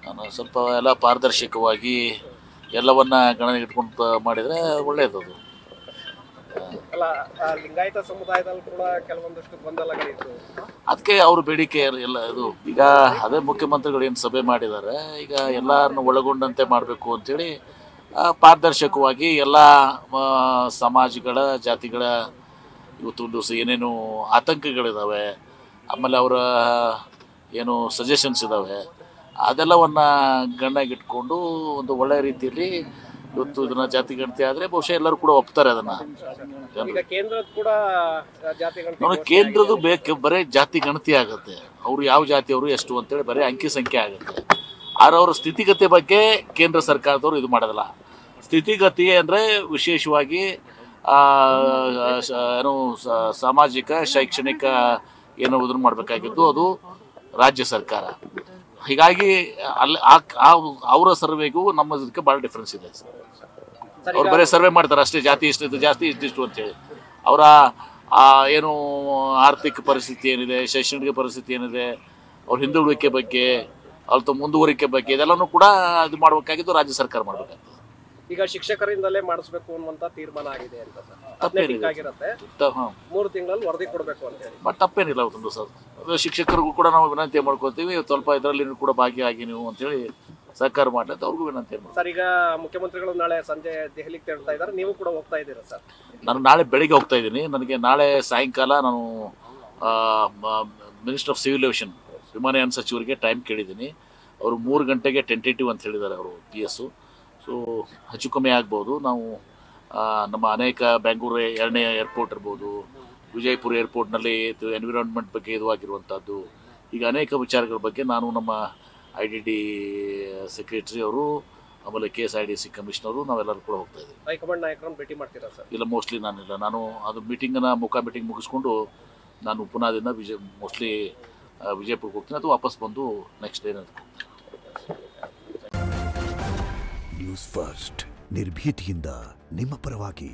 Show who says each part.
Speaker 1: ನಾನು ಸ್ವಲ್ಪ ಎಲ್ಲ ಪಾರದರ್ಶಕವಾಗಿ ಎಲ್ಲವನ್ನ ಗಣನೆಗೆ ಇಟ್ಕೊಂಡು ಮಾಡಿದರೆ ಒಳ್ಳೆಯದು.
Speaker 2: ಅಲ್ಲ, ಲಿಂಗಾಯತ ಸಮುದಾಯದಲ್ಲಿ ಕೂಡ ಕೆಲವೊಂದಷ್ಟು ಗೊಂದಲಗಳಿತ್ತು.
Speaker 1: ಅದಕ್ಕೆ ಅವ್ರ ಬೇಡಿಕೆ ಎಲ್ಲ ಇದು ಈಗ ಅದೇ ಮುಖ್ಯಮಂತ್ರಿಗಳು ಏನು ಸಭೆ ಮಾಡಿದ್ದಾರೆ, ಈಗ ಎಲ್ಲರನ್ನು ಒಳಗೊಂಡಂತೆ ಮಾಡಬೇಕು ಅಂತೇಳಿ ಪಾರದರ್ಶಕವಾಗಿ ಎಲ್ಲ ಸಮಾಜಗಳ ಜಾತಿಗಳ ಇವತ್ತೊಂದು ಏನೇನು ಆತಂಕಗಳಿದ್ದಾವೆ, ಆಮೇಲೆ ಅವರ ಏನು ಸಜೆಷನ್ಸ್ ಇದ್ದಾವೆ, ಅದೆಲ್ಲವನ್ನು ಗಣನೆಗಿಟ್ಕೊಂಡು ಒಂದು ಒಳ್ಳೆಯ ರೀತಿಯಲ್ಲಿ ಇವತ್ತು ಇದನ್ನ ಜಾತಿ ಗಣತಿ ಆದರೆ ಬಹುಶಃ ಎಲ್ಲರೂ ಕೂಡ ಒಪ್ತಾರೆ. ಅದನ್ನು ಕೇಂದ್ರದ್ದು ಬೇಕು ಬರೀ ಜಾತಿ ಗಣತಿ ಆಗುತ್ತೆ, ಅವರು ಯಾವ ಜಾತಿಯವರು ಎಷ್ಟು ಅಂತೇಳಿ ಬರೀ ಅಂಕಿ ಸಂಖ್ಯೆ ಆಗುತ್ತೆ. ಆದ್ರೆ ಅವರ ಸ್ಥಿತಿಗತಿ ಬಗ್ಗೆ ಕೇಂದ್ರ ಸರ್ಕಾರದವರು ಇದು ಮಾಡೋದಿಲ್ಲ. ಸ್ಥಿತಿಗತಿ ಅಂದರೆ ವಿಶೇಷವಾಗಿ ಏನು ಸಾಮಾಜಿಕ ಶೈಕ್ಷಣಿಕ ಏನು ಇದನ್ನು ಮಾಡಬೇಕಾಗಿದ್ದು ಅದು ರಾಜ್ಯ ಸರ್ಕಾರ. ಹೀಗಾಗಿ ಅಲ್ಲಿ ಅವರ ಸರ್ವೆಗೂ ನಮ್ಮ ಇದಕ್ಕೆ ಭಾಳ ಡಿಫ್ರೆನ್ಸ್ ಇದೆ. ಅವ್ರು ಬರೀ ಸರ್ವೆ ಮಾಡ್ತಾರೆ ಅಷ್ಟೇ, ಜಾತಿ ಇಷ್ಟಿತ್ತು ಜಾಸ್ತಿ ಇಷ್ಟಿಷ್ಟು ಅಂತೇಳಿ. ಅವರ ಏನು ಆರ್ಥಿಕ ಪರಿಸ್ಥಿತಿ ಏನಿದೆ, ಶೈಕ್ಷಣಿಕ ಪರಿಸ್ಥಿತಿ ಏನಿದೆ, ಅವ್ರ ಹಿಂದುಳಿಕೆ ಬಗ್ಗೆ, ಅವ್ರ ಮುಂದುವರಿಕೆ ಬಗ್ಗೆ ಇದೆಲ್ಲನೂ ಕೂಡ ಇದು ಮಾಡಬೇಕಾಗಿದ್ದು ರಾಜ್ಯ ಸರ್ಕಾರ ಮಾಡಬೇಕಾಗ್ತದೆ.
Speaker 2: ಈಗ ಶಿಕ್ಷಕರಿಂದಲೇ ಮಾಡಿಸ್ಬೇಕು ಅನ್ನುವಂತ ತೀರ್ಮಾನ ಆಗಿದೆ ಅಂತ ಸರ್. 3 ತಿಂಗಳಲ್ಲಿ ವರದಿ ಕೊಡಬೇಕು ಅಂತ ಹೇಳಿ.
Speaker 1: ಬಟ್ ತಪ್ಪೇನಿಲ್ಲ ಒಂದು ಸರ್. ಶಿಕ್ಷಕರಿಗೂ ಕೂಡ ನಾವು ವಿನಂತಿ ಮಾಡ್ಕೊತೀವಿ, ಸ್ವಲ್ಪ ಇದರಲ್ಲಿ ಕೂಡ ಭಾಗಿಯಾಗಿ ನೀವು ಅಂತೇಳಿ ಸಹಕಾರ ಮಾಡಲಿ ಅಂತ ಅವ್ರಿಗೂ ವಿನಂತಿ ಮಾಡಿ.
Speaker 2: ಸರ್, ಈಗ ಮುಖ್ಯಮಂತ್ರಿಗಳು ನಾಳೆ ಸಂಜೆ ದೆಹಲಿಗೆ ತೆರಳ್ತಾ ಇದ್ದಾರೆ, ನೀವು ಕೂಡ ಹೋಗ್ತಾ ಇದ್ದೀರಾ ಸರ್?
Speaker 1: ನಾನು ನಾಳೆ ಬೆಳಿಗ್ಗೆ ಹೋಗ್ತಾ ಇದ್ದೀನಿ. ನನಗೆ ನಾಳೆ ಸಾಯಂಕಾಲ ನಾನು ಮಿನಿಸ್ಟರ್ ಆಫ್ ಸಿವಿಲ್ ಏವಿಯೇಷನ್ ವಿಮಾನಯಾನ ಸಚಿವರಿಗೆ ಟೈಮ್ ಕೇಳಿದ್ದೀನಿ. ಅವರು 3 ಗಂಟೆಗೆ ಟೆಂಟೇಟಿವ್ ಅಂತ ಹೇಳಿದ್ದಾರೆ ಅವರು PS. ಸೊ ಹೆಚ್ಚು ಕಮ್ಮಿ ಆಗ್ಬೋದು. ನಾವು ನಮ್ಮ ಅನೇಕ ಬೆಂಗಳೂರು 2ನೇ ಏರ್ಪೋರ್ಟ್ ಇರ್ಬೋದು, ವಿಜಯಪುರ ಏರ್ಪೋರ್ಟ್ನಲ್ಲಿ ಎನ್ವಿರಾನ್ಮೆಂಟ್ ಬಗ್ಗೆ ಇದು ಆಗಿರುವಂಥದ್ದು, ಈಗ ಅನೇಕ ವಿಚಾರಗಳ ಬಗ್ಗೆ ನಾನು ನಮ್ಮ IDD ಸೆಕ್ರೆಟರಿ ಅವರು, ಆಮೇಲೆ KSIDC ಕಮಿಷನರು ನಾವೆಲ್ಲರೂ ಕೂಡ ಹೋಗ್ತಾ ಇದ್ದೀವಿ.
Speaker 2: ಹೈಕಮಾಂಡ್ ನಾಯಕರನ್ನು ಭೇಟಿ ಮಾಡ್ತೀರಾ ಸರ್?
Speaker 1: ಇಲ್ಲ, ಮೋಸ್ಟ್ಲಿ ನಾನಿಲ್ಲ. ನಾನು ಅದು ಮೀಟಿಂಗನ್ನು ಮೀಟಿಂಗ್ ಮುಗಿಸ್ಕೊಂಡು ನಾನು ಪುನಾದಿಂದ ಮೋಸ್ಟ್ಲಿ ವಿಜಯಪುರಕ್ಕೆ ಹೋಗ್ತೀನಿ, ಅದು ವಾಪಸ್ ಬಂದು ನೆಕ್ಸ್ಟ್ ಡೇ ಹೋಗ್ತೀನಿ.
Speaker 3: ನ್ಯೂಸ್ ಫಸ್ಟ್ ನಿರ್ಭೀತಿಯಿಂದ ನಿಮ್ಮ ಪರವಾಗಿ.